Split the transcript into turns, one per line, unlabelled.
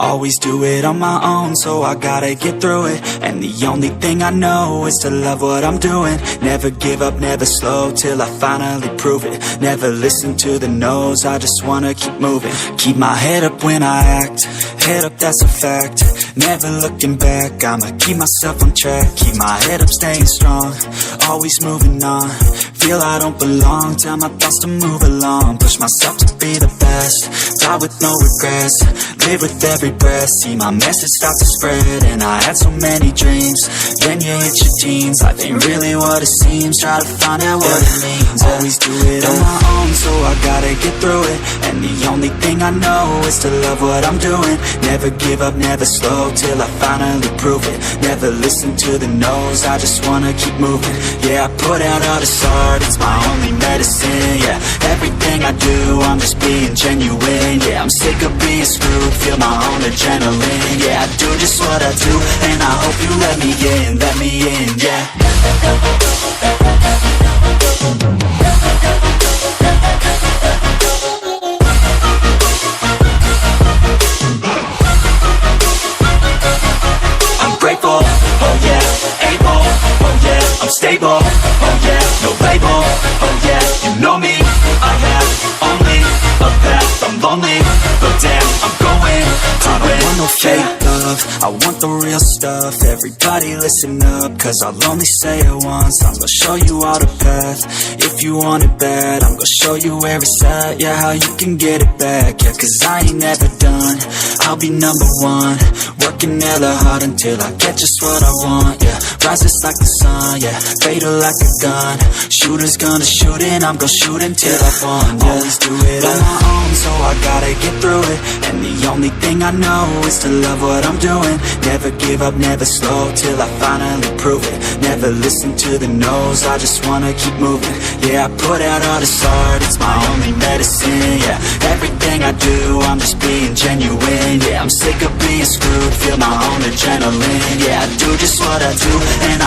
Always do it on my own, so I gotta get through it. And the only thing I know is to love what I'm doing. Never give up, never slow, till I finally prove it. Never listen to the no's, I just wanna keep moving. Keep my head up when I act, head up, that's a fact. Never looking back, I'ma keep myself on track. Keep my head up, staying strong, always moving on. Feel I don't belong, tell my thoughts to move along. Push myself to be the best, die with no regrets. Live with every breath, see my message start to spread. And I had so many dreams, then you hit your teens. Life ain't really what it seems, try to find out what it means. Always do it on my own, so I gotta get through it. And the only thing I know is to love what I'm doing. Never give up, never slow, till I finally prove it. Never listen to the no's, I just wanna keep moving. Yeah, I put out all this art, it's my only medicine. Yeah, everything I do, I'm just being genuine. Yeah, I'm sick of being screwed, feel my own adrenaline. Yeah, I do just what I do, and I hope you let me in, yeah. I'm grateful, oh yeah, able, oh yeah, I'm stable, oh yeah, no label, oh yeah, you know me, I have only a path, I'm lonely, but damn, I'm going to win. I don't want no fake love, I want the real stuff. Everybody listen up, cause I'll only say it once. I'm gonna show you all the path, if you want it bad. I'm gonna show you where it's at, yeah, how you can get it back. Yeah, cause I ain't never done, I'll be number one. Working hella hard until I get just what I want, yeah. Rises like the sun, yeah, fatal like a gun. Shooter's gonna shoot and I'm gonna shoot until I won, yeah. Always do it on my own, so I gotta get through it. And the only thing I know is to love what I'm doing. Never give up, never slow, till I finally prove it. Never listen to the no's, I just wanna keep moving. Yeah, I put out all this art, it's my only medicine. Yeah, everything I do, I'm just being genuine. Yeah, I'm sick of being screwed, feel my own adrenaline. Yeah, I do just what I do, and